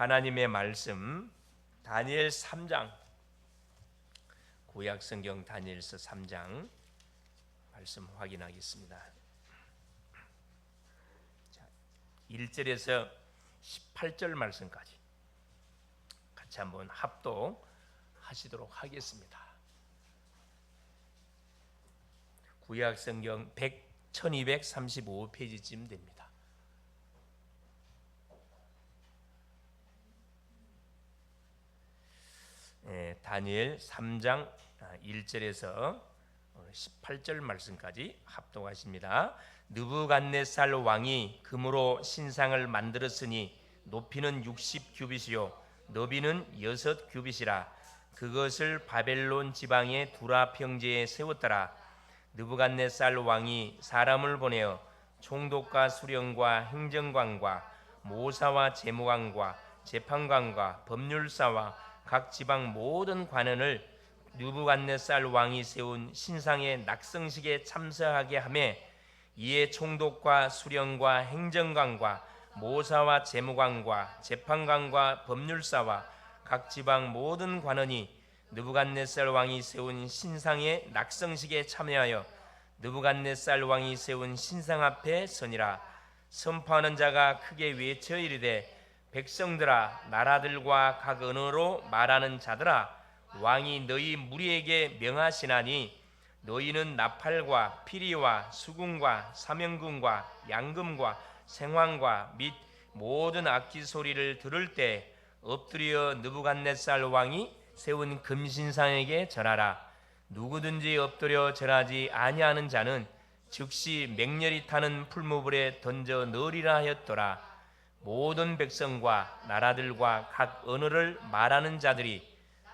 하나님의 말씀 다니엘 3장, 구약성경 다니엘서 3장 말씀 확인하겠습니다. 1절에서 18절 말씀까지 같이 한번 합독하시도록 하겠습니다. 구약성경 1235페이지쯤 됩니다. 다니엘 3장 1절에서 18절 말씀까지 합독하십니다. 느부갓네살 왕이 금으로 신상을 만들었으니 높이는 60규빗이요 너비는 6규빗이라. 그것을 바벨론 지방의 두라 평지에 세웠더라. 느부갓네살 왕이 사람을 보내어 총독과 수령과 행정관과 모사와 재무관과 재판관과 법률사와 각 지방 모든 관원을 느부갓네살 왕이 세운 신상의 낙성식에 참석하게 하며, 이에 총독과 수령과 행정관과 모사와 재무관과 재판관과 법률사와 각 지방 모든 관원이 느부갓네살 왕이 세운 신상의 낙성식에 참여하여 느부갓네살 왕이 세운 신상 앞에 서니라. 선포하는 자가 크게 외쳐 이르되, 백성들아, 나라들과 각 언어로 말하는 자들아, 왕이 너희 무리에게 명하시나니 너희는 나팔과 피리와 수금과 사명금과 양금과 생황과 및 모든 악기 소리를 들을 때 엎드려 느부갓네살 왕이 세운 금신상에게 절하라. 누구든지 엎드려 절하지 아니하는 자는 즉시 맹렬히 타는 풀무불에 던져 넣으리라 하였더라. 모든 백성과 나라들과 각 언어를 말하는 자들이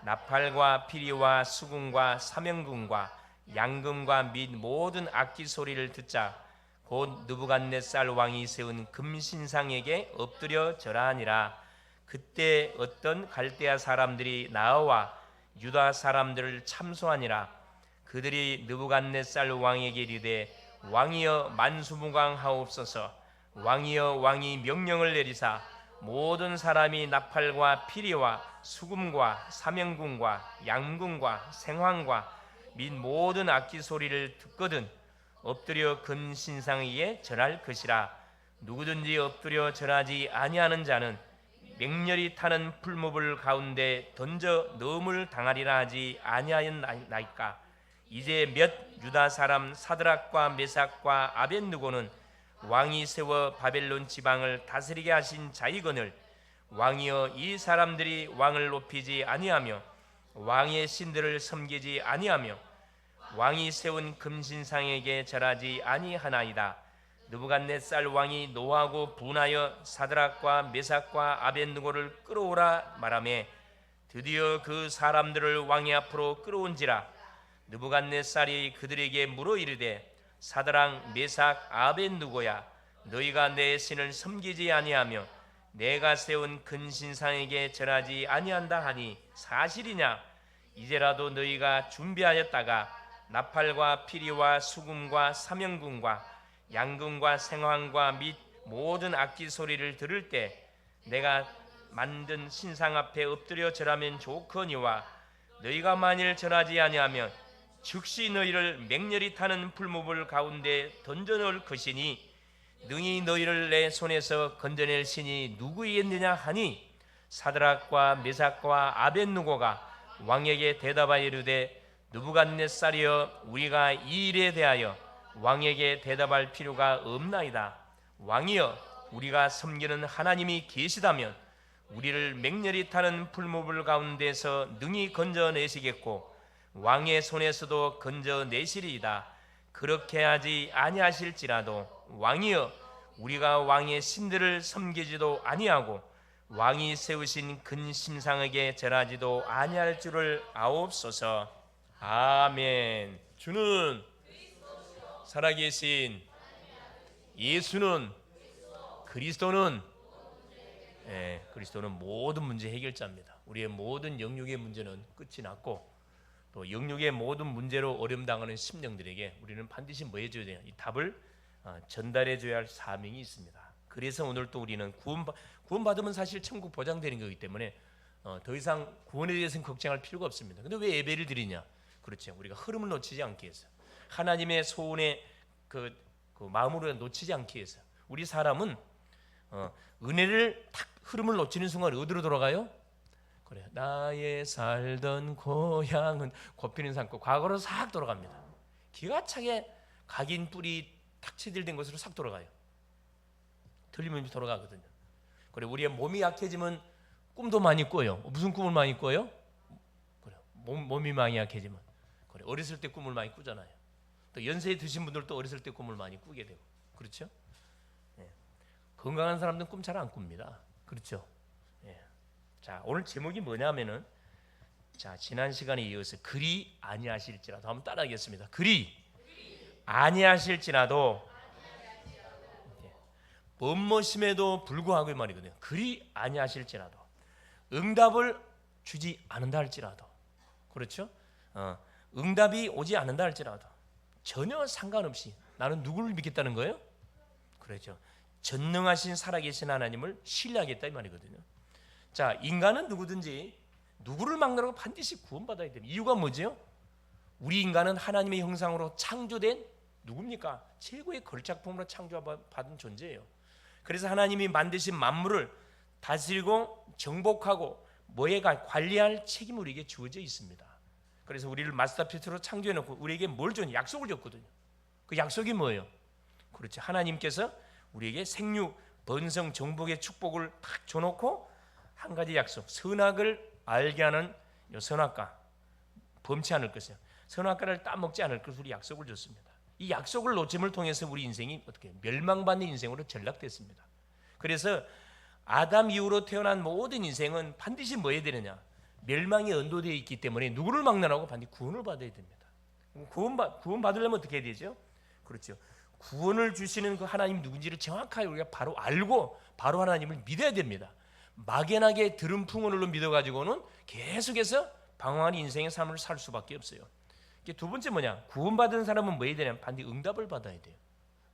나팔과 피리와 수금과 사명금과 양금과 및 모든 악기 소리를 듣자 곧 느부갓네살 왕이 세운 금신상에게 엎드려 절하니라. 그때 어떤 갈대아 사람들이 나와 유다 사람들을 참소하니라. 그들이 느부갓네살 왕에게 이르되, 왕이여 만수무강하옵소서. 왕이여 왕이 명령을 내리사 모든 사람이 나팔과 피리와 수금과 사명금과 양금과 생황과 및 모든 악기 소리를 듣거든 엎드려 금신상에게 절할 것이라. 누구든지 엎드려 절하지 아니하는 자는 맹렬히 타는 풀무불 가운데 던져 넣음을 당하리라 하지 아니하였나이까. 이제 몇 유다 사람 사드락과 메삭과 아벳느고는 왕이 세워 바벨론 지방을 다스리게 하신 자이거늘, 왕이여 이 사람들이 왕을 높이지 아니하며 왕의 신들을 섬기지 아니하며 왕이 세운 금신상에게 절하지 아니하나이다. 느부갓네살 왕이 노하고 분하여 사드락과 메삭과 아벳느고를 끌어오라 말하매, 드디어 그 사람들을 왕의 앞으로 끌어온지라. 느부갓네살이 그들에게 물어 이르되, 사드락 메삭 아벳느고야, 너희가 내 신을 섬기지 아니하며 내가 세운 근신상에게 절하지 아니한다 하니 사실이냐? 이제라도 너희가 준비하였다가 나팔과 피리와 수금과 사명금과 양금과 생황과 및 모든 악기 소리를 들을 때 내가 만든 신상 앞에 엎드려 절하면 좋거니와, 너희가 만일 절하지 아니하면 즉시 너희를 맹렬히 타는 풀무불 가운데 던져 넣을 것이니 능히 너희를 내 손에서 건져낼 신이 누구이겠느냐 하니, 사드락과 메삭과 아벳느고가 왕에게 대답하여 이르되, 느부갓네살이여, 우리가 이 일에 대하여 왕에게 대답할 필요가 없나이다. 왕이여, 우리가 섬기는 하나님이 계시다면 우리를 맹렬히 타는 풀무불 가운데서 능히 건져내시겠고 왕의 손에서도 건져내시리이다. 그렇게 하지 아니하실지라도 왕이여, 우리가 왕의 신들을 섬기지도 아니하고 왕이 세우신 근신상에게 절하지도 아니할 줄을 아옵소서. 아멘. 주는 살아계신 예수는 그리스도는 그리스도는 모든 문제 해결자입니다. 우리의 모든 영육의 문제는 끝이 났고, 또 영육의 모든 문제로 어려움당하는 심령들에게 우리는 반드시 뭐 해줘야 돼요? 이 답을 전달해 줘야 할 사명이 있습니다. 그래서 오늘 또 우리는 구원받으면 사실 천국 보장되는 거기 때문에 더 이상 구원에 대해서는 걱정할 필요가 없습니다. 근데 왜 예배를 드리냐? 그렇죠. 우리가 흐름을 놓치지 않기 위해서, 하나님의 소원에 그 마음으로 놓치지 않기 위해서. 우리 사람은 은혜를 탁 흐름을 놓치는 순간 어디로 돌아가요? 그래, 나의 살던 고향은 꽃피는 산골, 과거로 싹 돌아갑니다. 기가 차게 각인 뿌리 탁 체질된 것으로 싹 돌아가요. 틀림없이 돌아가거든요. 그래, 우리의 몸이 약해지면 꿈도 많이 꿔요. 무슨 꿈을 많이 꿔요? 그래, 몸이 많이 약해지면, 그래, 어렸을 때 꿈을 많이 꾸잖아요. 또 연세에 드신 분들도 어렸을 때 꿈을 많이 꾸게 되고, 그렇죠? 예. 건강한 사람들은 꿈 잘 안 꿉니다. 그렇죠? 예. 자, 오늘 제목이 뭐냐면은, 자, 지난 시간에 이어서 그리 아니하실지라도 한번 따라하겠습니다. 그리 아니하실지라도, 멋심에도 불구하고 이 말이거든요. 그리 아니하실지라도, 응답을 주지 않는다 할지라도, 그렇죠? 응답이 오지 않는다 할지라도 전혀 상관없이 나는 누구를 믿겠다는 거예요? 그렇죠. 전능하신 살아계신 하나님을 신뢰하겠다 이 말이거든요. 자, 인간은 누구든지 누구를 막론하고 반드시 구원받아야 됩니다. 이유가 뭐죠? 우리 인간은 하나님의 형상으로 창조된 누굽니까? 최고의 걸작품으로 창조받은 존재예요. 그래서 하나님이 만드신 만물을 다스리고 정복하고 관리할 책임이 우리에게 주어져 있습니다. 그래서 우리를 마스터피스로 창조해놓고 우리에게 뭘 줬냐? 약속을 줬거든요. 그 약속이 뭐예요? 그렇죠. 하나님께서 우리에게 생육, 번성, 정복의 축복을 딱 줘놓고 한 가지 약속, 선악을 알게 하는 선악과, 범치 않을 것이요, 선악과를 따먹지 않을 것을 우리 약속을 줬습니다. 이 약속을 놓침을 통해서 우리 인생이 어떻게 멸망받는 인생으로 전락됐습니다. 그래서 아담 이후로 태어난 모든 인생은 반드시 뭐 해야 되느냐? 멸망이 언도되어 있기 때문에 누구를 막론하고 반드시 구원을 받아야 됩니다. 구원 받으려면 어떻게 해야 되죠? 그렇죠. 구원을 주시는 그 하나님 누군지를 정확하게 우리가 바로 알고 바로 하나님을 믿어야 됩니다. 막연하게 들은 풍언으로 믿어가지고는 계속해서 방황하는 인생의 삶을 살 수밖에 없어요. 두 번째 뭐냐? 구원받은 사람은 뭐 해야 되냐면 반드시 응답을 받아야 돼요.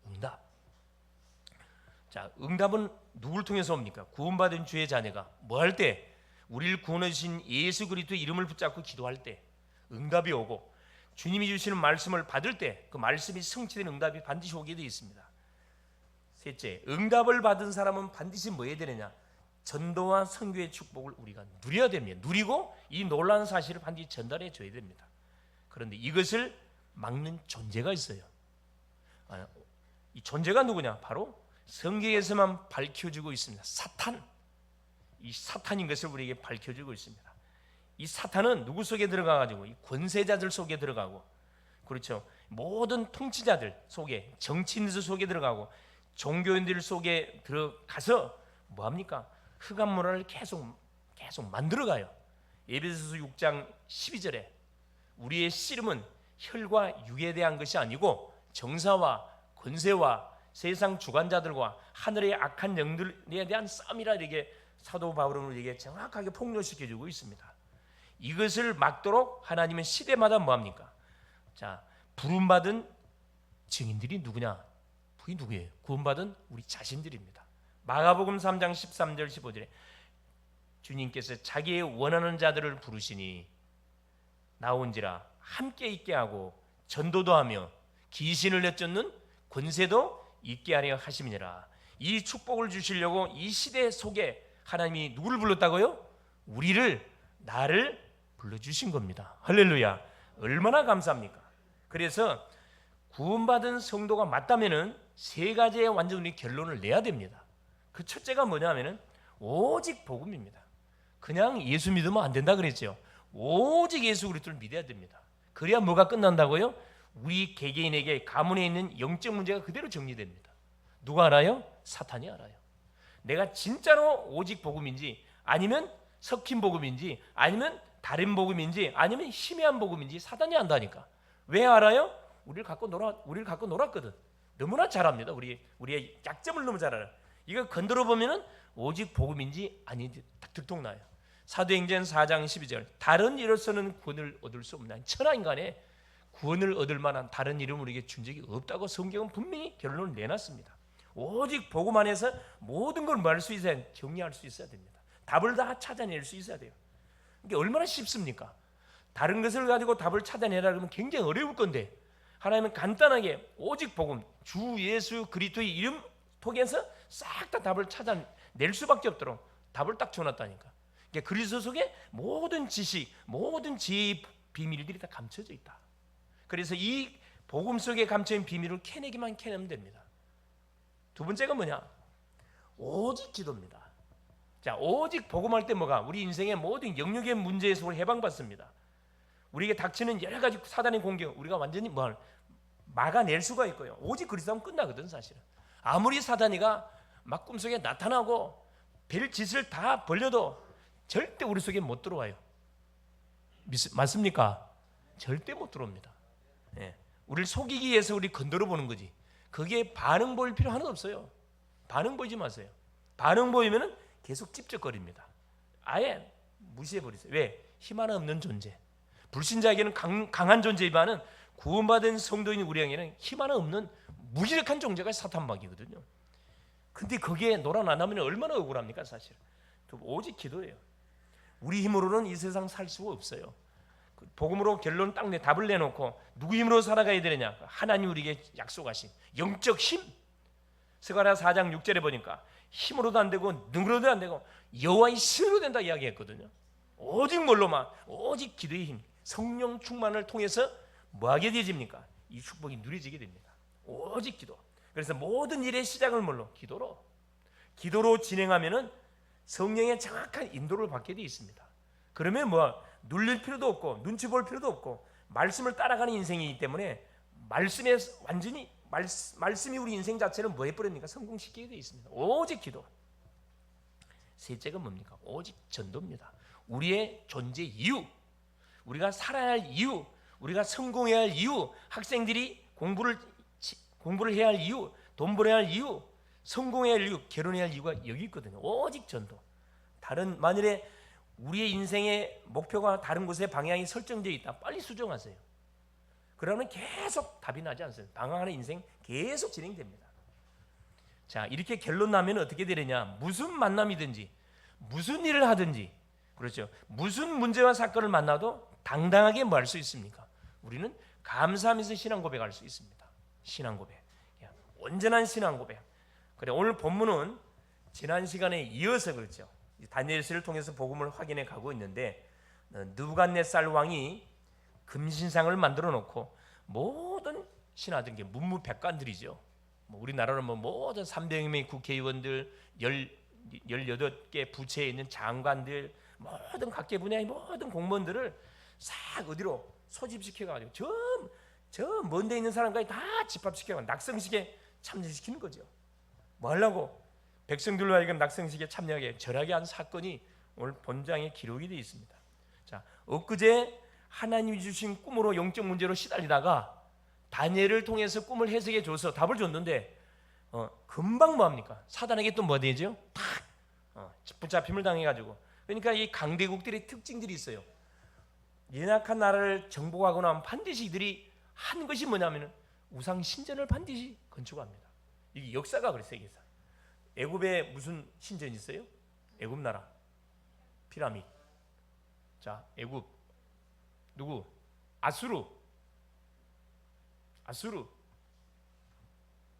응답. 자, 응답은 누굴 통해서 옵니까? 구원받은 주의 자녀가 뭐 할 때? 우리를 구원해 주신 예수 그리스도의 이름을 붙잡고 기도할 때 응답이 오고, 주님이 주시는 말씀을 받을 때 그 말씀이 성취된 응답이 반드시 오게 되어 있습니다. 셋째, 응답을 받은 사람은 반드시 뭐 해야 되느냐? 전도와 선교의 축복을 우리가 누려야 됩니다. 누리고 이 놀라운 사실을 반드시 전달해 줘야 됩니다. 그런데 이것을 막는 존재가 있어요. 이 존재가 누구냐? 바로 성경에서만 밝혀주고 있습니다. 사탄. 이 사탄인 것을 우리에게 밝혀주고 있습니다. 이 사탄은 누구 속에 들어가가지고 이 권세자들 속에 들어가고, 그렇죠, 모든 통치자들 속에, 정치인들 속에 들어가고, 종교인들 속에 들어가서 뭐 합니까? 흑암 문화를 계속 만들어가요. 에베소서 6장 12절에 우리의 씨름은 혈과 육에 대한 것이 아니고 정사와 권세와 세상 주관자들과 하늘의 악한 영들에 대한 싸움이라, 이렇게 사도 바울은 우리에게 정확하게 폭로시켜주고 있습니다. 이것을 막도록 하나님은 시대마다 뭐합니까? 자, 부름받은 증인들이 누구냐? 그게 누구예요? 구원받은 우리 자신들입니다. 마가복음 3장 13절 15절에 주님께서 자기의 원하는 자들을 부르시니 나온지라 함께 있게 하고 전도도 하며 귀신을 내쫓는 권세도 있게 하려 하심이니라. 이 축복을 주시려고 이 시대 속에 하나님이 누구를 불렀다고요? 나를 불러주신 겁니다. 할렐루야. 얼마나 감사합니까? 그래서 구원받은 성도가 맞다면은 세 가지의 완전히 결론을 내야 됩니다. 그 첫째가 뭐냐면은 오직 복음입니다. 그냥 예수 믿으면 안 된다 그랬죠. 오직 예수 그리스도를 믿어야 됩니다. 그래야 뭐가 끝난다고요? 우리 개개인에게 가문에 있는 영적 문제가 그대로 정리됩니다. 누가 알아요? 사탄이 알아요. 내가 진짜로 오직 복음인지, 아니면 섞인 복음인지, 아니면 다른 복음인지, 아니면 희미한 복음인지 사탄이 안다니까. 왜 알아요? 우리를 갖고 놀았거든. 너무나 잘 압니다. 우리의 약점을 너무 잘 알아요. 이거 건드려 보면은 오직 복음인지 아닌지 딱 들통나요. 사도행전 4장 12절, 다른 이로서는 구원을 얻을 수 없나. 천하 인간에 구원을 얻을 만한 다른 이름을 우리에게 준 적이 없다고 성경은 분명히 결론을 내놨습니다. 오직 복음 안에서 모든 걸 뭐 할 수 있어야, 정리할 수 있어야 됩니다. 답을 다 찾아낼 수 있어야 돼요. 이게 얼마나 쉽습니까? 다른 것을 가지고 답을 찾아내라 그러면 굉장히 어려울 건데, 하나님은 간단하게 오직 복음, 주 예수 그리스도의 이름 통해서 싹 다 답을 찾아낼 수밖에 없도록 답을 딱 줘놨다니까. 그러니까 그리스도 속에 모든 지식, 모든 지혜의 비밀들이 다 감춰져 있다. 그래서 이 복음 속에 감춰진 비밀을 캐내기만 캐내면 됩니다. 두 번째가 뭐냐? 오직 기도입니다. 자, 오직 복음할 때 뭐가? 우리 인생의 모든 영역의 문제에서 해방받습니다. 우리에게 닥치는 여러 가지 사단의 공격, 우리가 완전히 막아낼 수가 있고요. 오직 그리스도하면 끝나거든 사실은. 아무리 사단이가 막 꿈속에 나타나고 별 짓을 다 벌려도 절대 우리 속에 못 들어와요. 맞습니까? 절대 못 들어옵니다. 예. 우리를 속이기 위해서 우리 건드려 보는 거지. 거기에 반응 보일 필요 하나도 없어요. 반응 보이지 마세요. 반응 보이면은 계속 찝쩍거립니다. 아예 무시해 버리세요. 왜? 힘 하나 없는 존재. 불신자에게는 강한 존재이지만은 구원받은 성도인 우리에게는 힘 하나 없는 무기력한 존재가 사탄막이거든요. 근데 거기에 놀아나면 얼마나 억울합니까 사실. 오직 기도예요. 우리 힘으로는 이 세상 살 수가 없어요. 복음으로 결론 딱 답을 내놓고 누구 힘으로 살아가야 되느냐? 하나님 우리에게 약속하신 영적 힘. 스가랴 4장 6절에 보니까 힘으로도 안 되고 능으로도 안 되고 여호와의 신으로 된다 이야기했거든요. 오직 뭘로만? 오직 기도의 힘, 성령 충만을 통해서 뭐하게 되집니까? 이 축복이 누려지게 됩니다. 오직 기도. 그래서 모든 일의 시작을 뭘로? 기도로 진행하면은 성령의 정확한 인도를 받게 되어 있습니다. 그러면 눌릴 필요도 없고 눈치 볼 필요도 없고 말씀을 따라가는 인생이기 때문에 말씀에 완전히 말씀이 우리 인생 자체를 뭐 해버립니까? 성공시키게 되어 있습니다. 오직 기도. 셋째가 뭡니까? 오직 전도입니다. 우리의 존재 이유, 우리가 살아야 할 이유, 우리가 성공해야 할 이유, 학생들이 공부를 해야 할 이유, 돈 벌어야 할 이유, 성공해야 할 이유, 결혼해야 할 이유가 여기 있거든요. 오직 전도. 만일에 우리의 인생의 목표가 다른 곳에 방향이 설정되어 있다, 빨리 수정하세요. 그러면 계속 답이 나지 않습니다. 방황하는 인생 계속 진행됩니다. 자, 이렇게 결론 나면 어떻게 되느냐? 무슨 만남이든지 무슨 일을 하든지, 그렇죠, 무슨 문제와 사건을 만나도 당당하게 뭐 할 수 있습니까? 우리는 감사하면서 신앙 고백할 수 있습니다. 신앙 고백, 온전한 신앙 고백. 그래, 오늘 본문은 지난 시간에 이어서 그렇죠, 다니엘서를 통해서 복음을 확인해 가고 있는데, 느부갓네살 왕이 금신상을 만들어 놓고 모든 신하들, 문무백관들이죠. 우리나라는 모든 300여 명의 국회의원들, 18개 부처에 있는 장관들, 모든 각계 분야의 모든 공무원들을 싹 어디로 소집시켜가지고 저 먼데 있는 사람까지 다 집합시켜가지고 낙성식에 참여시키는 거죠. 뭐 하려고? 백성들로 하여금 낙성식에 참여하게 절하게 한 사건이 오늘 본장에 기록이 되어 있습니다. 자, 엊그제 하나님이 주신 꿈으로 영적 문제로 시달리다가 다니엘을 통해서 꿈을 해석해 줘서 답을 줬는데 금방 뭐합니까? 사단에게 또 뭐 되죠? 탁 붙잡힘을 당해가지고. 그러니까 이 강대국들의 특징들이 있어요. 연약한 나라를 정복하고 나면 반드시 이들이 한 것이 뭐냐면 우상 신전을 반드시 건축합니다. 이게 역사가 그랬어요. 세계에서. 애굽에 무슨 신전이 있어요? 애굽 나라 피라미드. 자, 애굽 누구? 아수르.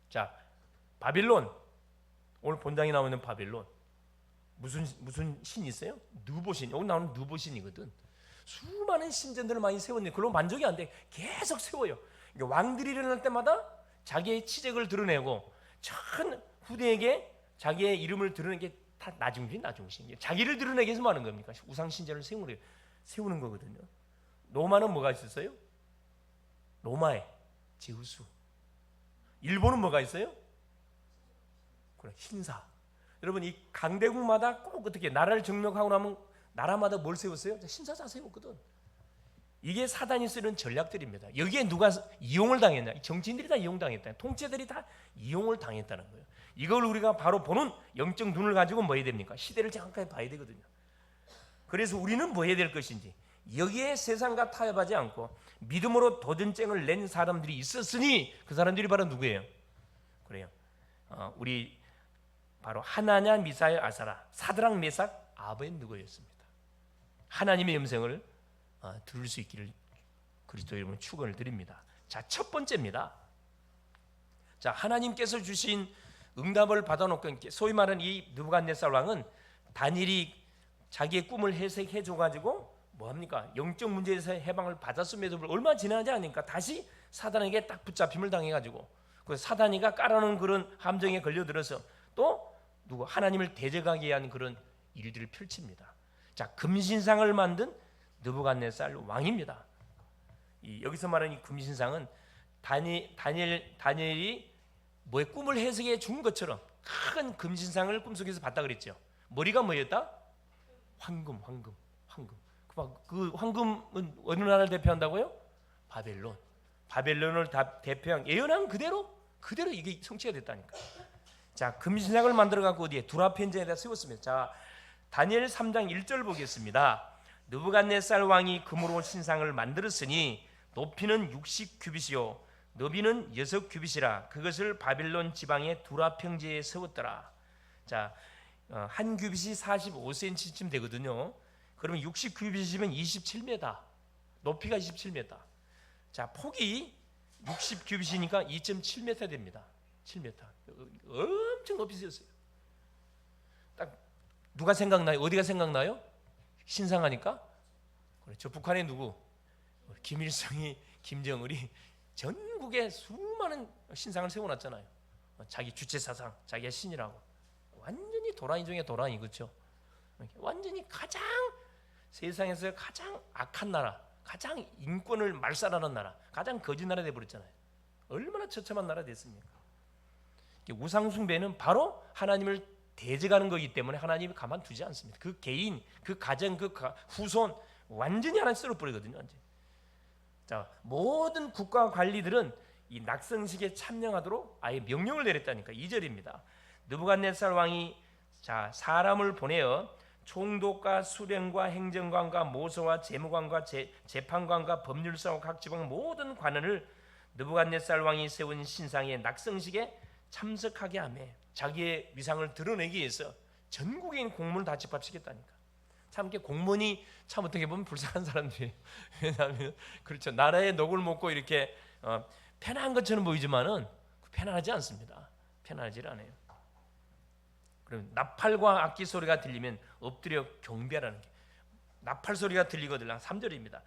자, 바빌론. 오늘 본당에 나오는 바빌론. 무슨 신이 있어요? 느보신. 여기 나오는 느보신이거든. 수많은 신전들을 많이 세웠는데 그걸로 만족이 안 돼. 계속 세워요. 그러니까 왕들이 일어날 때마다 자기의 치적을 드러내고 전 후대에게 자기의 이름을 드러내는 게 다 나중신. 자기를 드러내기 위해서 뭐 하는 겁니까? 우상 신전을 세우는 거거든요. 로마는 뭐가 있었어요? 로마에 제우스. 일본은 뭐가 있어요? 그래, 신사. 여러분, 이 강대국마다 꼭 어떻게 나라를 정복하고 나면 나라마다 뭘 세웠어요? 신사사 세웠거든. 이게 사단이 쓰는 전략들입니다. 여기에 누가 이용을 당했냐? 정치인들이 다 이용당했다. 통치들이 다 이용을 당했다는 거예요. 이걸 우리가 바로 보는 영적 눈을 가지고 뭐 해야 됩니까? 시대를 정확하게 봐야 되거든요. 그래서 우리는 뭐 해야 될 것인지, 여기에 세상과 타협하지 않고 믿음으로 도전장을 낸 사람들이 있었으니 그 사람들이 바로 누구예요? 그래요. 우리 바로 하나냐 미사엘 아사라 사드락 메삭 아벤느고였습니다. 하나님의 음성을 들을 수 있기를 그리스도 이름으로 축원을 드립니다. 자, 첫 번째입니다. 자, 하나님께서 주신 응답을 받아놓고 소위 말하는 이 느부갓네살 왕은 다니엘이 자기의 꿈을 해석해 줘가지고 뭐합니까? 영적 문제에서 해방을 받았음에도 불구하고 얼마 지나지 않으니까 다시 사단에게 딱 붙잡힘을 당해가지고 그 사단이가 깔아놓은 그런 함정에 걸려들어서 또 누구 하나님을 대적하게 위한 그런 일들을 펼칩니다. 자, 금신상을 만든 느부갓네살 왕입니다. 여기서 말하는 이 금신상은 다니엘이 뭐의 꿈을 해석해 준 것처럼 큰 금신상을 꿈속에서 봤다 그랬죠. 머리가 뭐였다? 황금. 그 황금은 어느 나라를 대표한다고요? 바벨론. 바벨론을 대표한 예언한 그대로 이게 성취가 됐다니까. 자, 금신상을 만들어 갖고 어디에 두라펜제에다 세웠습니다. 자, 다니엘 3장 1절 보겠습니다. 느부갓네살 왕이 금으로 신상을 만들었으니 높이는 60규빗이요 너비는 6규빗이라 그것을 바벨론 지방의 두라평지에 세웠더라. 자, 한 규빗이 45cm쯤 되거든요. 그러면 60규빗이면 27m, 높이가 27m. 자, 폭이 60규빗이니까 2.7m 됩니다. 7m. 엄청 높이 세웠어요. 딱 누가 생각나요? 어디가 생각나요? 신상하니까. 그렇죠. 북한에 누구? 김일성이, 김정을이 전국에 수많은 신상을 세워놨잖아요. 자기 주체 사상, 자기가 신이라고. 완전히 도라이 중에 도라이, 그렇죠? 완전히 가장 세상에서 가장 악한 나라, 가장 인권을 말살하는 나라, 가장 거짓 나라 돼버렸잖아요. 얼마나 처참한 나라 됐습니까? 우상 숭배는 바로 하나님을 대적하는 거기 때문에 하나님이 가만두지 않습니다. 그 개인, 그 가정, 그 후손 완전히 하나님 쓸어버리거든요. 완전히. 자, 모든 국가 관리들은 이 낙성식에 참여하도록 아예 명령을 내렸다니까. 2절입니다. 느부갓네살 왕이 자 사람을 보내어 총독과 수령과 행정관과 모서와 재무관과 재판관과 법률사와 각 지방 모든 관원을 느부갓네살 왕이 세운 신상의 낙성식에 참석하게 하며 자기의 위상을 드러내기 위해서 전국에 있는 공무원을 다 집합시켰다니까. 참 이렇게 공무원이 참 어떻게 보면 불쌍한 사람들이에요. 왜냐하면 그렇죠. 나라의 녹을 먹고 이렇게 편안한 것처럼 보이지만은 편안하지 않습니다. 편안하지 않아요. 그럼 나팔과 악기 소리가 들리면 엎드려 경배하라는 게 나팔 소리가 들리거든. 3절입니다.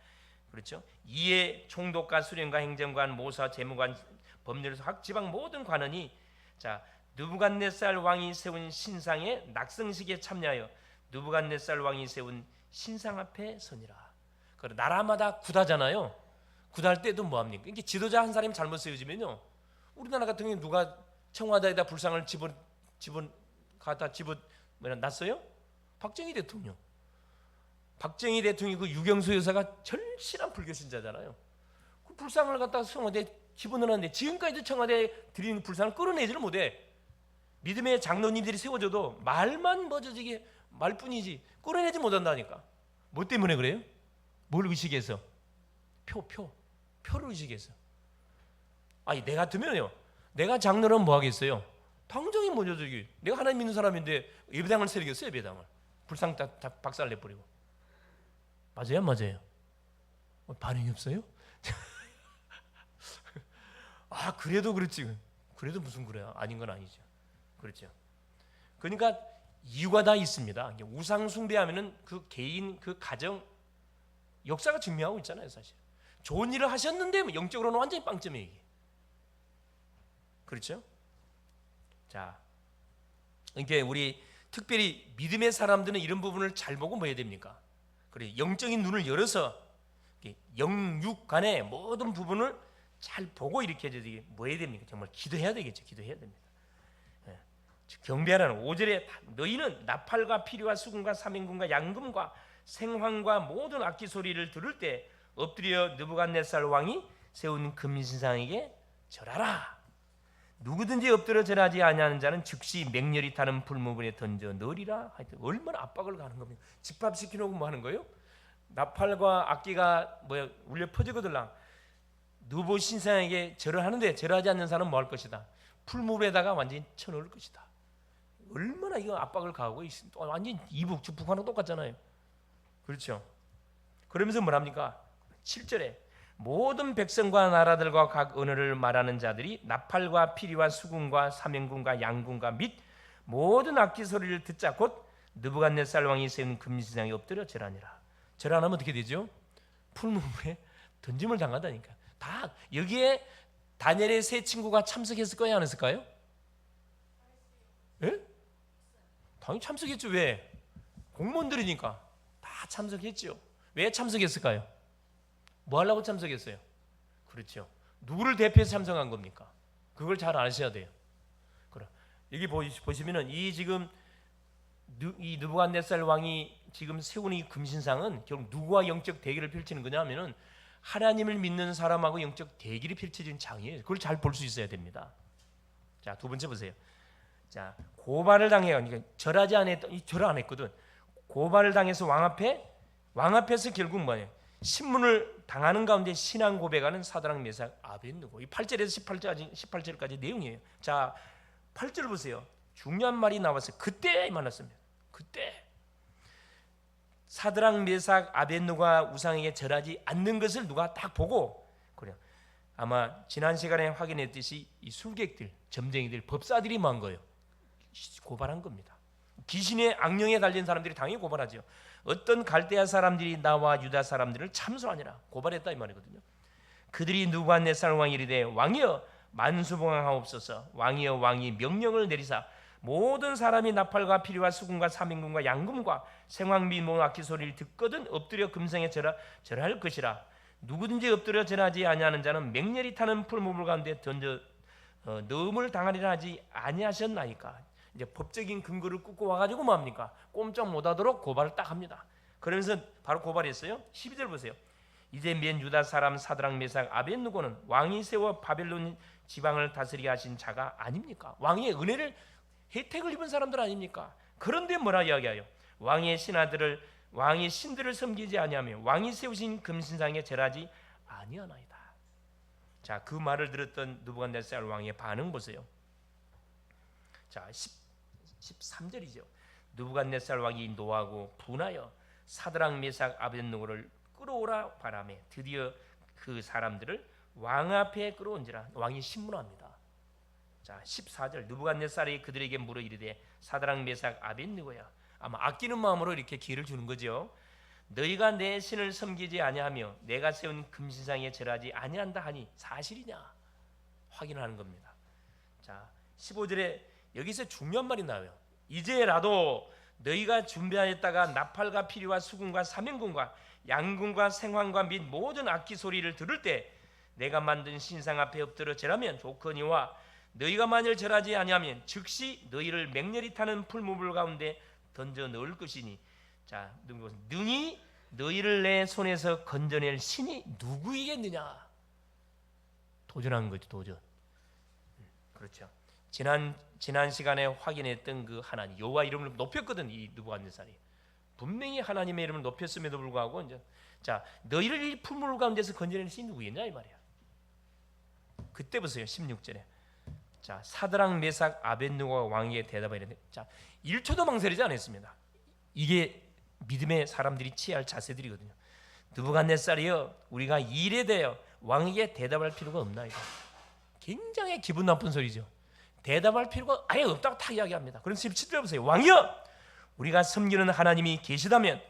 그렇죠. 이에 총독과 수령과 행정관, 모사, 재무관, 법률사, 각 지방 모든 관원이 자 느부갓네살 왕이 세운 신상의 낙성식에 참여하여 느부갓네살 왕이 세운 신상 앞에 서니라. 그 나라마다 구다잖아요. 구다할 때도 뭐 합니까? 이게 지도자 한 사람이 잘못 세워지면요. 우리나라 같은 경우에 누가 청와대에다 불상을 갖다 놨어요? 박정희 대통령. 박정희 대통령이 그 유경수 여사가 절실한 불교 신자잖아요. 그 불상을 갖다 청와대에 집어넣었는데 지금까지도 청와대에 드리는 불상을 끌어내지를 못해. 믿음의 장로님들이 세워줘도 말만 멋져지게 말뿐이지 끌어내지 못한다니까. 뭐 때문에 그래요? 뭘 의식해서? 표를 의식해서. 아니 내 같으면요, 내가 장로는 뭐 하겠어요? 당장이 뭐죠 저기. 내가 하나님 믿는 사람인데 예배당을 세우겠어요? 예배당을 불상 다 박살 내버리고. 맞아요, 안 맞아요? 반응이 없어요? 아 그래도 그렇지. 그래도 무슨 그래요? 아닌 건 아니죠. 그렇죠. 그러니까 이유가 다 있습니다. 우상 숭배하면은 그 개인, 그 가정 역사가 증명하고 있잖아요, 사실. 좋은 일을 하셨는데 영적으로는 완전히 빵점이에요, 이게. 그렇죠? 자, 그러니까 우리 특별히 믿음의 사람들은 이런 부분을 잘 보고 뭐 해야 됩니까? 그래, 영적인 눈을 열어서 영육 간의 모든 부분을 잘 보고 이렇게 해야 뭐 해야 됩니까? 정말 기도해야 되겠죠. 기도해야 됩니다. 경배하라는 5절에 너희는 나팔과 피리와 수금과 삼행금과 양금과 생황과 모든 악기 소리를 들을 때 엎드려 느부갓네살 왕이 세운 금신상에게 절하라. 누구든지 엎드려 절하지 아니하는 자는 즉시 맹렬히 타는 불무분에 던져 넣으리라. 하여튼 얼마나 압박을 가는 겁니까? 집합시키놓고 뭐 하는 거예요? 나팔과 악기가 울려 퍼지거들랑 느부 신상에게 절을 하는데 절하지 않는 사람은 뭐 할 것이다? 풀무불에다가 완전히 쳐넣을 것이다. 얼마나 이거 압박을 가하고 완전히 이북 북한하고 똑같잖아요. 그렇죠? 그러면서 뭐랍니까? 7절에 모든 백성과 나라들과 각 언어를 말하는 자들이 나팔과 피리와 수금과 사명금과 양금과 및 모든 악기 소리를 듣자 곧 느부갓네살 왕이 세운 금신상에 엎드려 절하니라. 절 안 하면 어떻게 되죠? 풀무불에 던짐을 당한다니까. 다 여기에 다니엘의 세 친구가 참석했을까요? 안 했을까요? 예? 당연히 참석했죠. 왜? 공무원들이니까 다 참석했죠. 왜 참석했을까요? 뭐 하려고 참석했어요? 그렇죠. 누구를 대표해서 참석한 겁니까? 그걸 잘 아셔야 돼요. 그럼 여기 보시면은 이 지금 이 느부갓네살 왕이 지금 세운 이 금신상은 결국 누구와 영적 대결을 펼치는 거냐면은 하나님을 믿는 사람하고 영적 대결이 펼쳐진 장이에요. 그걸 잘 볼 수 있어야 됩니다. 자, 두 번째 보세요. 자, 고발을 당해요. 그러니까 절하지 않았던 이 절을 안 했거든. 고발을 당해서 왕 앞에서 결국 뭐예요? 신문을 당하는 가운데 신앙 고백하는 사드락 메삭 아벳느고. 이 8절에서 18절까지 내용이에요. 자, 8절 보세요. 중요한 말이 나왔어요. 그때 만났습니다. 그때 사드락 메삭 아벳느고가 우상에게 절하지 않는 것을 누가 딱 보고 그래요. 아마 지난 시간에 확인했듯이 이 술객들, 점쟁이들, 법사들이 뭐 한 거예요? 고발한 겁니다. 귀신의 악령에 달린 사람들이 당연히 고발하죠. 어떤 갈대아 사람들이 나와 유다 사람들을 참소하니라 고발했다 이 말이거든요. 그들이 느부갓네살 왕이 이르되 왕이여 만수봉항하옵소서. 왕이여 왕이 명령을 내리사 모든 사람이 나팔과 피리와 수금과 사명금과 양금과 생황 및 모든 악기 소리를 듣거든 엎드려 금성에 절할 것이라. 누구든지 엎드려 절하지 아니하는 자는 맹렬히 타는 풀무불 가운데 던져 넣음을 당하리라 하지 아니하셨나이까. 이제 법적인 근거를 끄고 와가지고 뭐합니까? 꼼짝 못하도록 고발을 딱 합니다. 그러면서 바로 고발했어요. 12절 보세요. 이제 맨 유다 사람 사드락 메삭 아벳느고는 왕이 세워 바벨론 지방을 다스리게 하신 자가 아닙니까? 왕의 은혜를 혜택을 입은 사람들 아닙니까? 그런데 뭐라 이야기해요? 왕의 신들을 섬기지 아니하며 왕이 세우신 금신상에 절하지 아니하나이다. 자, 그 말을 들었던 느부갓네살 왕의 반응 보세요. 자, 13절이죠. 느부갓네살 왕이 노하고 분하여 사드락 메삭 아벳느고를 끌어오라 바라매 드디어 그 사람들을 왕 앞에 끌어온지라. 왕이 신문합니다. 자, 14절 느부갓네살이 그들에게 물어 이르되 사드락 메삭 아벳느고야. 아마 아끼는 마음으로 이렇게 기회를 주는 거죠. 너희가 내 신을 섬기지 아니하며 내가 세운 금신상에 절하지 아니한다 하니 사실이냐? 확인하는 겁니다. 자, 15절에 여기서 중요한 말이 나와요. 이제라도 너희가 준비하였다가 나팔과 피리와 수금과 사명금과 양금과 생황과 및 모든 악기 소리를 들을 때 내가 만든 신상 앞에 엎드려 절하면 좋거니와 너희가 만일 절하지 아니하면 즉시 너희를 맹렬히 타는 풀무불 가운데 던져 넣을 것이니. 자, 능히 너희를 내 손에서 건져낼 신이 누구이겠느냐? 도전한 거죠. 도전. 그렇죠. 지난 시간에 확인했던 그 하나님 여호와 이름을 높였거든. 이 느부갓네살이 분명히 하나님의 이름을 높였음에도 불구하고 이제 자, 너희를 이 풀무불 가운데서 건져낼 신이 누구겠냐 이 말이야. 그때 보세요. 16절에 자, 사드락 메삭 아벳느고가 왕에게 대답하였는데 자, 1초도 망설이지 않았습니다. 이게 믿음의 사람들이 취할 자세들이거든요. 느부갓네살이여, 우리가 이 일에 대하여 왕에게 대답할 필요가 없나이다. 굉장히 기분 나쁜 소리죠. 대답할 필요가 아예 없다고 다 이야기합니다. 그럼 17절 보세요. 왕이여, 우리가 섬기는 하나님이 계시다면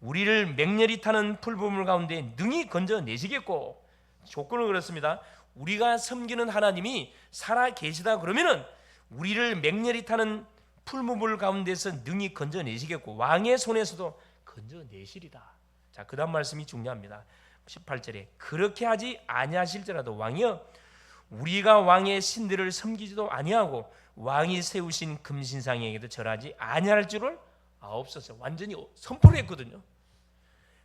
우리를 맹렬히 타는 풀무불 가운데 능히 건져내시겠고. 조건을 그렇습니다. 우리가 섬기는 하나님이 살아 계시다 그러면은 우리를 맹렬히 타는 풀무불 가운데서 능히 건져내시겠고 왕의 손에서도 건져내시리다. 자, 그 다음 말씀이 중요합니다. 18절에 그렇게 하지 아니하실지라도 왕이여, 우리가 왕의 신들을 섬기지도 아니하고 왕이 세우신 금신상에게도 절하지 아니할 줄을 아옵소서. 완전히 선포를 했거든요.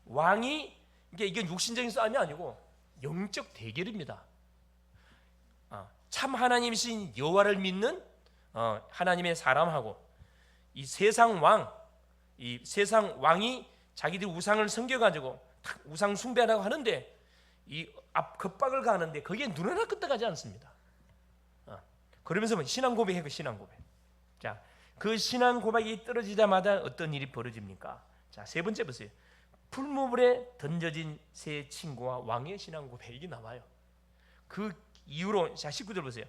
왕이 이게 육신적인 싸움이 아니고 영적 대결입니다. 참 하나님이신 여호와를 믿는 하나님의 사람하고 이 세상 왕이 자기들 우상을 섬겨가지고 우상 숭배하라고 하는데 이 앞 겁박을 가하는데 거기에 눈 하나 끄떡하지 않습니다. 그러면서 뭐 신앙 고백해, 그 신앙 고백. 자, 그 신앙 고백이 떨어지자마자 어떤 일이 벌어집니까? 자, 세 번째 보세요. 풀무불에 던져진 세 친구와 왕의 신앙 고백이 나와요. 그 이후로, 자 19절 보세요.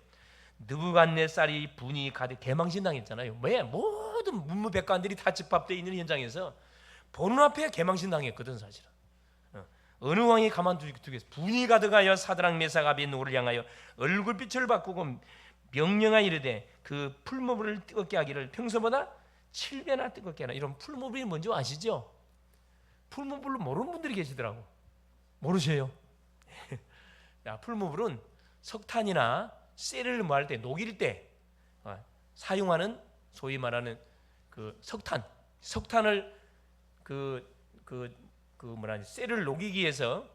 느부갓네살이 분이 가득 개망신당했잖아요. 왜? 모든 문무백관들이 다 집합되어 있는 현장에서 보는 앞에 개망신당했거든 사실은. 어느 왕이 가만두겠어? 분이 가득하여 사드락 메삭 아벳느고를 향하여 얼굴빛을 바꾸고 명령하여 이르되 그 풀무불을 뜨겁게 하기를 평소보다 7배나 뜨겁게 하라. 이런 풀무불이 뭔지 아시죠? 풀무불을 모르는 분들이 계시더라고. 모르세요? 야, 풀무불은 석탄이나 쇠를 뭐할 때, 녹일 때 사용하는 소위 말하는 그 석탄을 쇠를 녹이기 위해서,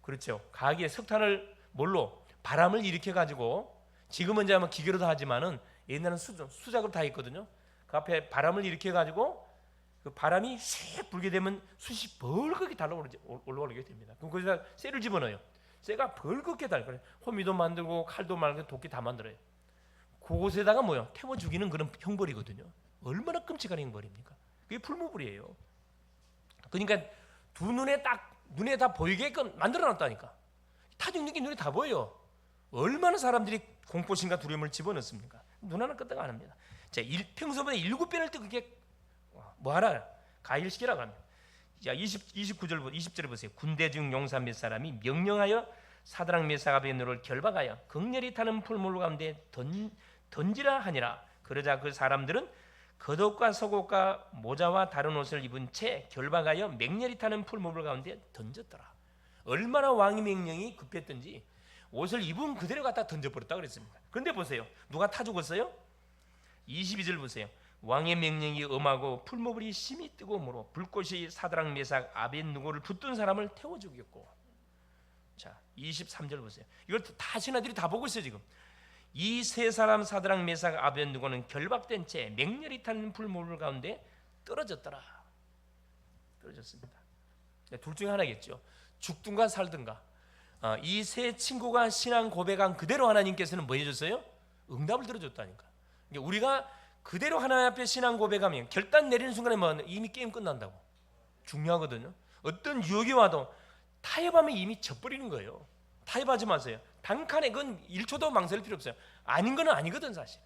그렇죠, 가하기에 석탄을 뭘로, 바람을 일으켜 가지고, 지금은 이제 아마 기계로 다 하지만은 옛날에는 수작으로 다 했거든요. 그 앞에 바람을 일으켜 가지고 그 바람이 씩 불게 되면 숯이 벌겋게 올라오게 됩니다. 그럼 거기다 쇠를 집어넣어요. 쇠가 벌겋게 달고, 호미도 만들고 칼도 만들고 도끼 다 만들어요. 그곳에다가 뭐요? 태워 죽이는 그런 형벌이거든요. 얼마나 끔찍한 형벌입니까? 그게 풀무불이에요. 그러니까 두 눈에 다 보이게끔 만들어놨다니까. 타 죽는 게 눈에 다 보여요. 얼마나 사람들이 공포심과 두려움을 집어넣습니까? 눈 하나 끄떡 안 합니다. 자, 평소보다 7배를 뜨겁게 뭐하라? 가일시키라고 합니다. 자, 29절부터 20절에 보세요. 군대 중 용사 몇 사람이 명령하여 사드락 메삭 아벳느고를 결박하여 극렬히 타는 풀물 가운데 던지라 하니라. 그러자 그 사람들은 겉옷과 속옷과 모자와 다른 옷을 입은 채 결박하여 맹렬히 타는 풀무불 가운데 던졌더라. 얼마나 왕의 명령이 급했던지 옷을 입은 그대로 갖다 던져버렸다 그랬습니다. 그런데 보세요, 누가 타 죽었어요? 22절 보세요. 왕의 명령이 엄하고 풀무불이 심히 뜨거우므로 불꽃이 사드락 메삭 아벳느고를 붙든 사람을 태워 죽였고. 자, 23절 보세요. 이걸 다 신하들이 다 보고 있어요. 지금 이 세 사람 사드락 메삭 아벳느고는 결박된 채 맹렬히 타는 풀무불 가운데 떨어졌더라. 떨어졌습니다. 둘 중에 하나겠죠. 죽든가 살든가. 이 세 친구가 신앙 고백한 그대로 하나님께서는 뭐 해줬어요? 응답을 들어줬다니까. 그러니까 우리가 그대로 하나님 앞에 신앙 고백하면 결단 내리는 순간에 뭐 이미 게임 끝난다고. 중요하거든요. 어떤 유혹이 와도 타협하면 이미 져버리는 거예요. 타협하지 마세요. 단칸에 그건 1초도 망설일 필요 없어요. 아닌 건 아니거든 사실.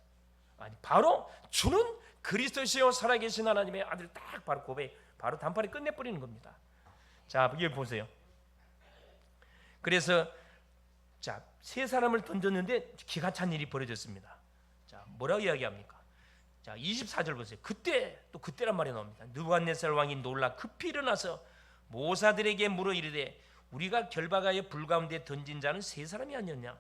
아니, 바로 주는 그리스도시요 살아계신 하나님의 아들 딱 바로 고백, 바로 단판에 끝내버리는 겁니다. 자, 여기 보세요. 그래서 자, 세 사람을 던졌는데 기가 찬 일이 벌어졌습니다. 자, 뭐라고 이야기합니까? 자, 24절 보세요. 그때란 말이 나옵니다. 느부갓네살 왕이 놀라 급히 일어나서 모사들에게 물어 이르되 우리가 결박하여 불 가운데 던진 자는 세 사람이 아니었냐?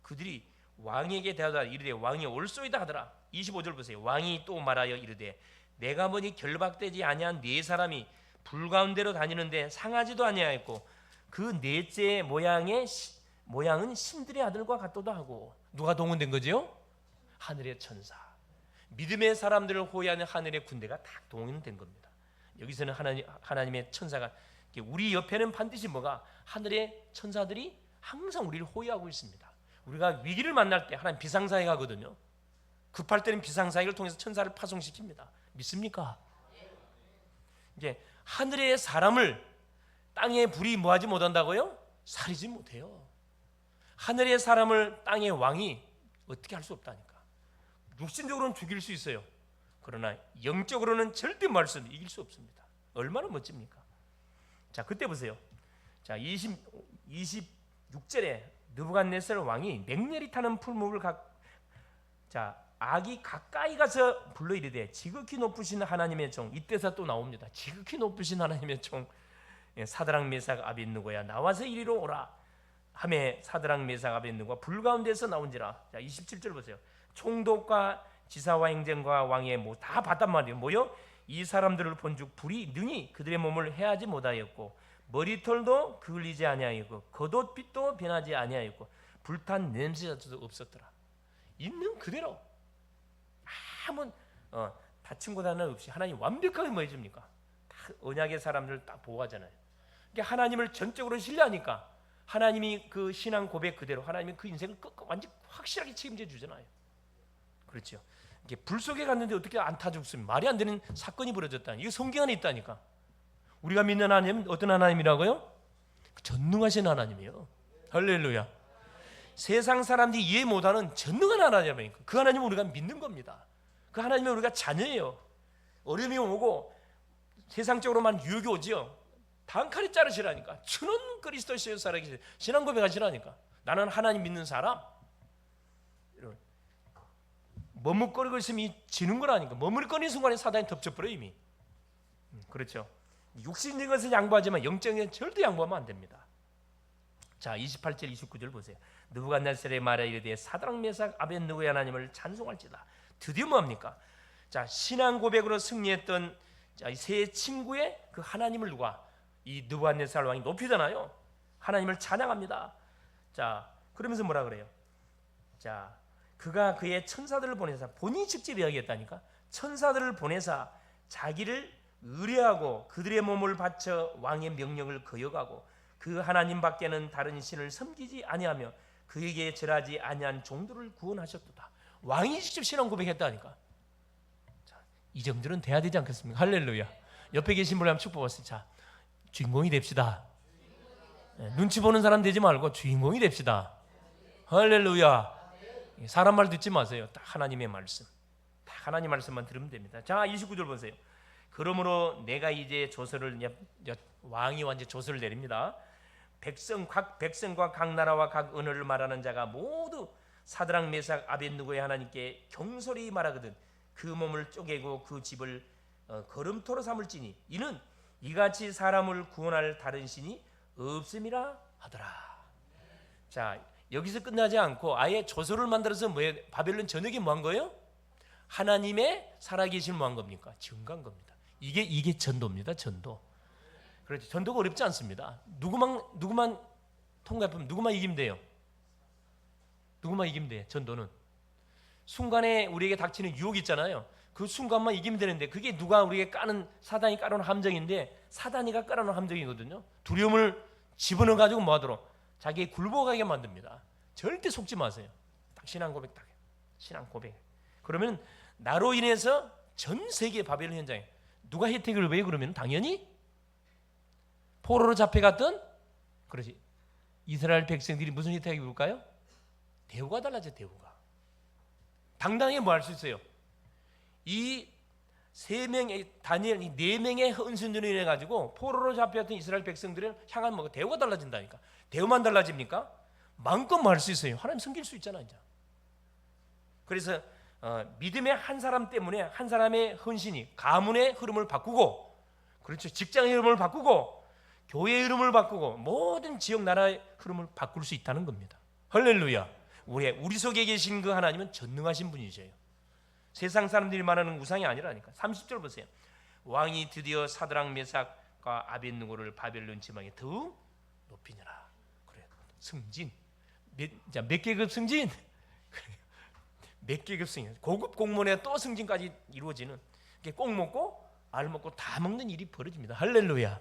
그들이 왕에게 대하다 이르되 왕이 올소이다 하더라. 25절 보세요. 왕이 또 말하여 이르되 내가 보니 결박되지 아니한 네 사람이 불 가운데로 다니는데 상하지도 아니하였고 그 넷째의 모양은 신들의 아들과 같도다 하고. 누가 동원된 거죠? 하늘의 천사. 믿음의 사람들을 호위하는 하늘의 군대가 다 동원된 겁니다. 여기서는 하나님의 천사가, 우리 옆에는 반드시 뭐가, 하늘의 천사들이 항상 우리를 호위하고 있습니다. 우리가 위기를 만날 때 하나님 비상사역 하거든요. 급할 때는 비상사역을 통해서 천사를 파송시킵니다. 믿습니까? 이제 하늘의 사람을 땅의 불이 뭐하지 못한다고요? 살리지 못해요. 하늘의 사람을 땅의 왕이 어떻게 할 수 없다니까. 육신적으로는 죽일 수 있어요. 그러나 영적으로는 절대 말씀 이길 수 없습니다. 얼마나 멋집니까? 자, 그때 보세요. 자, 26절에 느부갓네살 왕이 맹렬히 타는 풀무불 악이 가까이 가서 불러 이르되 지극히 높으신 하나님의 종. 이때서 또 나옵니다. 지극히 높으신 하나님의 종 사드락 메삭 아벳느고야 나와서 이리로 오라 하매 사드락 메삭 아벳느고가 불 가운데서 나온지라. 자, 27절 보세요. 총독과 지사와 행정과 왕의 다 봤단 말이에요. 뭐요? 이 사람들을 본즉 불이 능히 그들의 몸을 해하지 못하였고 머리털도 그을리지 아니하였고 겉옷빛도 변하지 아니하였고 불탄 냄새자도 없었더라. 있는 그대로 아무 다친 곳 하나 없이 하나님 완벽하게 뭐 해줍니까? 다 언약의 사람들을 딱 보호하잖아요. 그러니까 하나님을 전적으로 신뢰하니까 하나님이 그 신앙 고백 그대로 하나님이 그 인생을 완전 확실하게 책임져 주잖아요. 그렇죠. 이게 불 속에 갔는데 어떻게 안 타 죽습니까? 말이 안 되는 사건이 벌어졌다니. 이거 성경 안에 있다니까. 우리가 믿는 하나님은 어떤 하나님이라고요? 전능하신 하나님이에요. 할렐루야. 세상 사람들이 이해 못하는 전능한 하나님이니까 그 하나님을 우리가 믿는 겁니다. 그 하나님은 우리가 자녀예요. 어려움이 오고 세상적으로만 유혹이 오지요. 단칼에 자르시라니까. 주는 그리스도시여 살아계시 신앙 고백하시라니까. 나는 하나님 믿는 사람. 머뭇거리고 있으면 지는 거라니까. 머뭇거리는 순간에 사단이 덮쳐버려 이미. 그렇죠. 육신적인 것을 양보하지만 영적인 것은 절대 양보하면 안 됩니다. 자, 28절 29절 보세요. 느부갓네살의 말에 이르되 사드락 메삭 아벳느고의 하나님을 찬송할지다. 드디어 뭡니까? 자, 신앙 고백으로 승리했던 이 세 친구의 그 하나님을 누가 이 느부갓네살 왕이 높이잖아요. 하나님을 찬양합니다. 자, 그러면서 뭐라 그래요? 자, 그가 그의 천사들을 보내사 본인이 직접 이야기했다니까. 천사들을 보내사 자기를 의뢰하고 그들의 몸을 바쳐 왕의 명령을 거역하고 그 하나님 밖에는 다른 신을 섬기지 아니하며 그에게 절하지 아니한 종들을 구원하셨도다. 왕이 직접 신앙 고백했다니까. 자, 이 정도는 돼야 되지 않겠습니까? 할렐루야. 옆에 계신 분을 한번 축복하세요. 자, 주인공이 됩시다. 눈치 보는 사람 되지 말고 주인공이 됩시다. 할렐루야. 사람 말 듣지 마세요. 딱 하나님의 말씀. 딱 하나님 말씀만 들으면 됩니다. 자, 29절 보세요. 그러므로 내가 이제 조서를 왕이 완전 조서를 내립니다. 각 백성과 각 나라와 각 언어를 말하는 자가 모두 사드락 메삭 아벳느고의 하나님께 경솔히 말하거든 그 몸을 쪼개고 그 집을 걸음토로 삼을지니 이는 이같이 사람을 구원할 다른 신이 없음이라 하더라. 자, 여기서 끝나지 않고 아예 조서를 만들어서 바벨론 전역에 뭐 한 거예요? 하나님의 살아계신 뭐 한 겁니까? 증거한 겁니다. 이게 전도입니다. 전도. 그렇죠. 전도가 어렵지 않습니다. 누구만 통과하면 누구만 이기면 돼요. 누구만 이기면 돼. 전도는 순간에 우리에게 닥치는 유혹이 있잖아요. 그 순간만 이기면 되는데 그게 누가 우리에게 까는 사단이 깔아놓은 함정인데 사단이가 깔아놓은 함정이거든요. 두려움을 집어넣어 가지고 뭐하도록 자기의 굴복하게 만듭니다. 절대 속지 마세요. 딱 신앙 고백 딱 신앙 고백. 그러면 나로 인해서 전 세계 바벨론 현장에 누가 혜택을 왜 그러면 당연히 포로로 잡혀갔던 그렇지 이스라엘 백성들이 무슨 혜택이 볼까요? 대우가 달라져. 대우가 당당하게 뭐 할 수 있어요? 이 세 명의 다니엘 이 네 명의 헌신들을 인해 가지고 포로로 잡혔던 이스라엘 백성들을 향한 뭐 대우가 달라진다니까. 대우만 달라집니까? 마음껏 뭐 할 수 있어요. 하나님 섬길 수 있잖아 이제. 그래서 믿음의 한 사람 때문에 한 사람의 헌신이 가문의 흐름을 바꾸고, 그렇죠, 직장의 흐름을 바꾸고, 교회의 흐름을 바꾸고, 모든 지역 나라의 흐름을 바꿀 수 있다는 겁니다. 할렐루야. 우리 속에 계신 그 하나님은 전능하신 분이세요. 세상 사람들이 말하는 우상이 아니라니까. 30절 보세요. 왕이 드디어 사드락 메삭과 아벳느고를 바벨론 지방에 더욱 높이니라. 그래, 승진. 몇 계급 승진? 몇 계급 승진? 고급 공무원에 또 승진까지 이루어지는, 꼭 먹고 알 먹고 다 먹는 일이 벌어집니다. 할렐루야.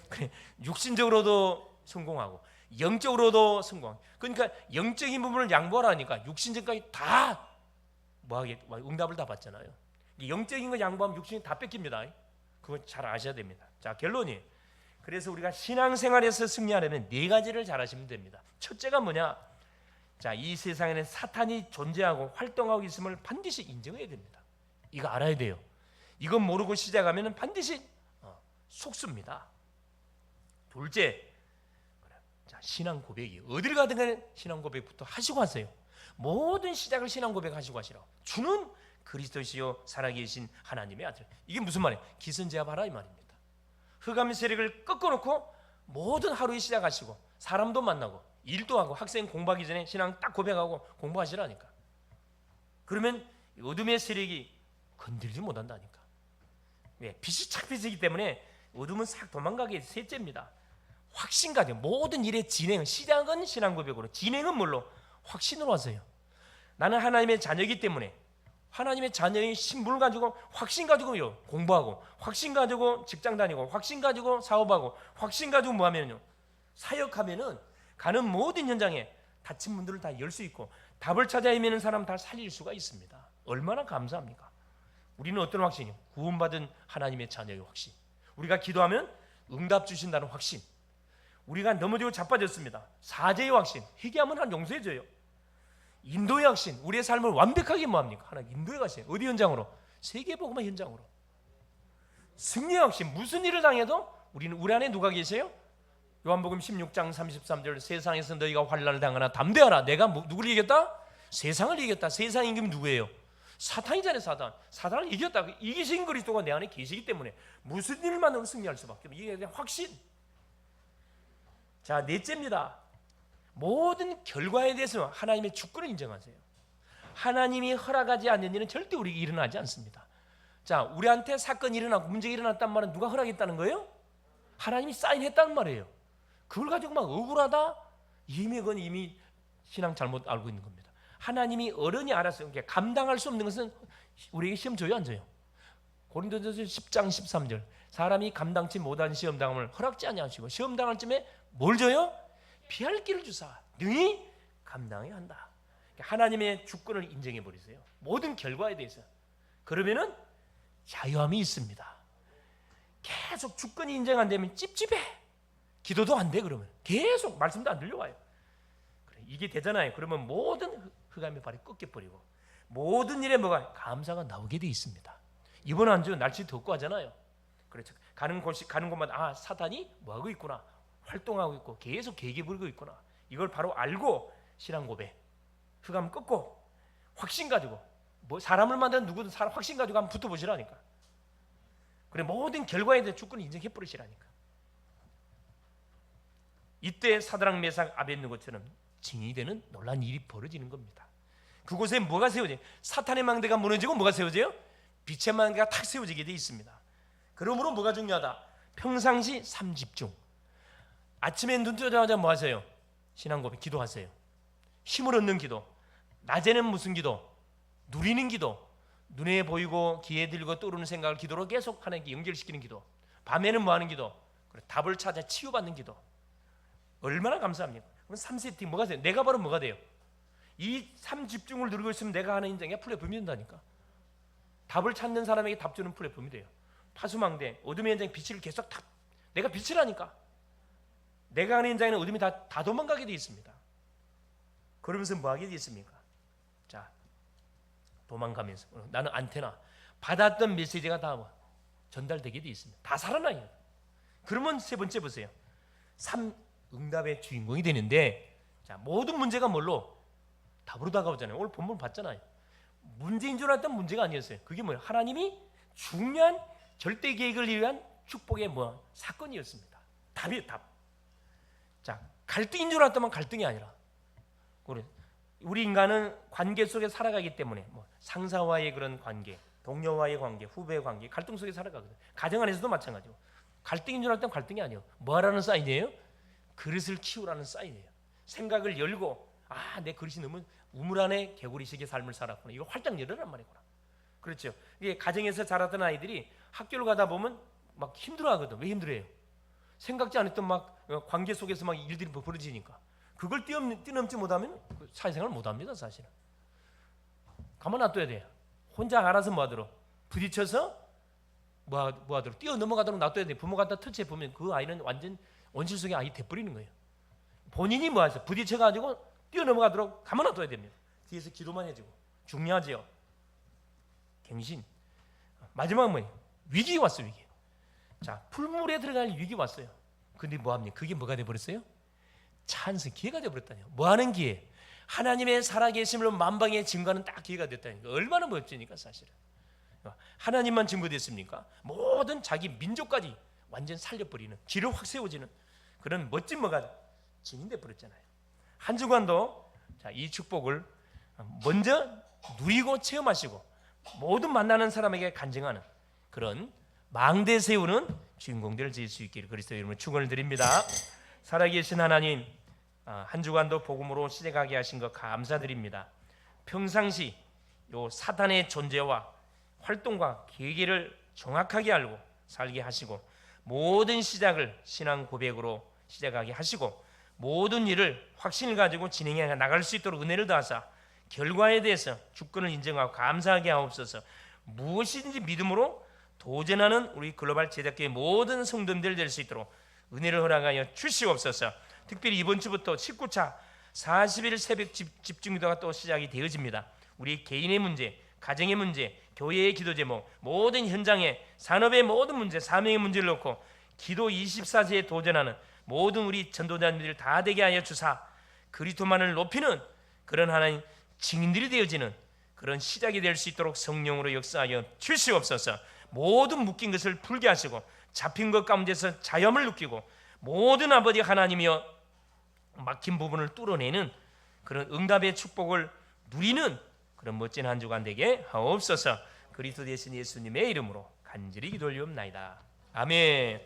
그래, 육신적으로도 성공하고 영적으로도 성공. 그러니까 영적인 부분을 양보하라니까 육신적까지 다 뭐하게 응답을 다 받잖아요. 영적인 거 양보하면 육신이 다 뺏깁니다. 그건 잘 아셔야 됩니다. 자, 결론이, 그래서 우리가 신앙생활에서 승리하려면 네 가지를 잘 하시면 됩니다. 첫째가 뭐냐? 자, 이 세상에는 사탄이 존재하고 활동하고 있음을 반드시 인정해야 됩니다. 이거 알아야 돼요. 이건 모르고 시작하면 반드시 속습니다. 둘째, 자, 신앙 고백이 어딜 가든 간에 신앙 고백부터 하시고 하세요. 모든 시작을 신앙 고백하시고 하시라고. 주는 그리스도시요 살아계신 하나님의 아들. 이게 무슨 말이에요? 기선제압하라 이 말입니다. 흑암 세력을 꺾어놓고 모든 하루에 시작하시고 사람도 만나고 일도 하고 학생 공부하기 전에 신앙 딱 고백하고 공부하시라니까. 그러면 어둠의 세력이 건들지 못한다니까. 왜? 빛이 착 비치기 때문에 어둠은 싹 도망가게. 셋째입니다. 확신 가지고 모든 일의 진행, 시작은 신앙 고백으로, 진행은 뭘로? 확신으로 하세요. 나는 하나님의 자녀이기 때문에 하나님의 자녀의 신분을 가지고 확신 가지고요 공부하고, 확신 가지고 직장 다니고, 확신 가지고 사업하고, 확신 가지고 뭐 하면요 사역하면은 가는 모든 현장에 닫힌 문들을 다 열 수 있고 답을 찾아 헤매는 사람 다 살릴 수가 있습니다. 얼마나 감사합니까? 우리는 어떤 확신이요? 구원받은 하나님의 자녀의 확신. 우리가 기도하면 응답 주신다는 확신. 우리가 넘어지고 자빠졌습니다. 사죄의 확신. 회개하면 하나님 용서해줘요. 인도의 확신. 우리의 삶을 완벽하게 뭐합니까? 하나님 인도의 확신. 어디 현장으로? 세계복음화 현장으로. 승리의 확신. 무슨 일을 당해도 우리 안에 누가 계세요? 요한복음 16장 33절 세상에서 너희가 환난을 당하나 담대하라. 내가 누구를 이겼다? 세상을 이겼다. 세상의 임금이 누구예요? 사탄이잖아요. 사탄을 이겼다. 이기신 그리스도가 내 안에 계시기 때문에 무슨 일만으로 승리할 수밖에 없어요. 이게 확신. 자, 넷째입니다. 모든 결과에 대해서 하나님의 주권을 인정하세요. 하나님이 허락하지 않는 일은 절대 우리에게 일어나지 않습니다. 자, 우리한테 사건이 일어나고 문제가 일어났단 말은 누가 허락했다는 거예요? 하나님이 사인했다는 말이에요. 그걸 가지고 막 억울하다? 그건 이미 신앙 잘못 알고 있는 겁니다. 하나님이 어른이 알았어요. 그러니까 감당할 수 없는 것은 우리에게 시험 줘요, 안 줘요? 고린도전서 10장 13절 사람이 감당치 못한 시험당함을 허락지 아니하시고 시험당할 쯤에 뭘 줘요? 피할 길을 주사 능히 감당해야 한다. 그러니까 하나님의 주권을 인정해 버리세요. 모든 결과에 대해서. 그러면은 자유함이 있습니다. 계속 주권이 인정 안 되면 찝찝해. 기도도 안 돼. 그러면 계속 말씀도 안 들려와요. 그래, 이게 되잖아요. 그러면 모든 흑암의 발이 꺾여버리고 모든 일에 뭐가 감사가 나오게 돼 있습니다. 이번 한 주 날씨 덥고 하잖아요. 그렇죠. 가는 곳마다 사탄이 뭐 하고 있구나, 활동하고 있고 계속 계기 부리고 있구나. 이걸 바로 알고 신앙 고백, 흑암 꺾고 확신 가지고 뭐 사람을 만든 누구든 사람 확신 가지고 한번 붙어보시라니까. 그래 모든 결과에 대해 주권을 인정해 버리시라니까. 이때 사드락 메삭 아벳느고처럼 증인이 되는 놀라운 일이 벌어지는 겁니다. 그곳에 뭐가 세워져요? 사탄의 망대가 무너지고 뭐가 세워져요? 빛의 망대가 탁 세워지게 돼 있습니다. 그러므로 뭐가 중요하다? 평상시 삼집중. 아침에 눈 뜨자마자 뭐 하세요? 신앙 고백, 기도하세요. 힘을 얻는 기도. 낮에는 무슨 기도? 누리는 기도. 눈에 보이고 귀에 들고 떠오르는 생각을 기도로 계속 하나님께 연결시키는 기도. 밤에는 뭐 하는 기도? 답을 찾아 치유받는 기도. 얼마나 감사합니까? 그럼 3세팅 뭐가 돼요? 내가 바로 뭐가 돼요? 이 3집중을 누리고 있으면 내가 하는 인생이 플랫폼이 된다니까. 답을 찾는 사람에게 답 주는 플랫폼이 돼요. 파수망대, 어둠의 현장에 빛을 계속 내가 빛이라니까. 내가 하는 현장에는 어둠이 다 도망가게 되어 있습니다. 그러면서 뭐 하게 되어 있습니까? 자, 도망가면서 나는 안테나 받았던 메시지가 다 전달되게 되어 있습니다. 다 살아나요. 그러면 세 번째 보세요. 3 응답의 주인공이 되는데, 자, 모든 문제가 뭘로? 답으로 다가오잖아요. 오늘 본문 봤잖아요. 문제인 줄 알았던 문제가 아니었어요. 그게 뭐예요? 하나님이 중요한 절대 계획을 위한 축복의 사건이었습니다. 답이에요, 답. 자, 갈등인 줄 알았더만 갈등이 아니라, 우리 인간은 관계 속에 살아가기 때문에 상사와의 그런 관계, 동료와의 관계, 후배의 관계, 갈등 속에 살아가거든요. 가정 안에서도 마찬가지고. 갈등인 줄 알았더만 갈등이 아니에요. 뭐 하라는 사인이에요? 그릇을 키우라는 사인이에요. 생각을 열고, 내 그릇이 너무 우물 안에 개구리식의 삶을 살았구나. 이거 활짝 열으란 말이구나. 그렇죠. 이게 가정에서 자랐던 아이들이 학교를 가다 보면 막 힘들어하거든. 왜 힘들어해요? 생각지 않았던 관계 속에서 일들이 벌어지니까. 그걸 뛰어넘지 못하면 사회생활을 못합니다. 사실은. 가만 놔둬야 돼요. 혼자 알아서 뭐하도록 부딪혀서 뭐하도록 뛰어넘어가도록 놔둬야 돼요. 부모가 다 터치해 보면 그 아이는 완전 원실 속의 아이 돼버리는 거예요. 본인이 뭐하세요? 부딪혀가지고 뛰어넘어가도록 가만 놔둬야 됩니다. 뒤에서 기도만 해주고. 중요하지요. 갱신. 마지막은 뭐예요? 위기 왔어요. 위기. 자, 풀물에 들어갈 위기 왔어요. 근데 뭐합니까? 그게 뭐가 돼버렸어요? 찬스, 기회가 돼버렸다니요. 뭐하는 기회? 하나님의 살아계심을 만방에 증거하는 딱 기회가 됐다니까. 얼마나 멋지니까 사실은. 하나님만 증거됐습니까? 모든 자기 민족까지 완전 살려버리는, 길을 확 세워지는 그런 멋진 뭐가 증인돼 버렸잖아요. 한 주간도 이 축복을 먼저 누리고 체험하시고 모든 만나는 사람에게 간증하는 그런 망대 세우는 주인공들을 질 수 있기를 그리스도의 이름으로 축원을 드립니다. 살아계신 하나님, 한 주간도 복음으로 시작하게 하신 것 감사드립니다. 평상시 요 사탄의 존재와 활동과 계기를 정확하게 알고 살게 하시고 모든 시작을 신앙 고백으로 시작하게 하시고 모든 일을 확신을 가지고 진행해 나갈 수 있도록 은혜를 더하사 결과에 대해서 주권을 인정하고 감사하게 하옵소서. 무엇이든지 믿음으로 도전하는 우리 글로벌 제작교회 모든 성도님들 될 수 있도록 은혜를 허락하여 주시옵소서. 특별히 이번 주부터 19차 40일 새벽 집중기도가 또 시작이 되어집니다. 우리 개인의 문제, 가정의 문제, 교회의 기도 제목, 모든 현장의 산업의 모든 문제, 사명의 문제를 놓고 기도 24시에 도전하는 모든 우리 전도자님들 다 되게 하여 주사 그리스도만을 높이는 그런 하나님 증인들이 되어지는 그런 시작이 될 수 있도록 성령으로 역사하여 주시옵소서. 모든 묶인 것을 풀게 하시고 잡힌 것 가운데서 자염을 느끼고 모든 아버지 하나님이여 막힌 부분을 뚫어내는 그런 응답의 축복을 누리는 그런 멋진 한 주간 되게 하옵소서. 그리스도 되신 예수님의 이름으로 간절히 기도 올리옵나이다. 아멘.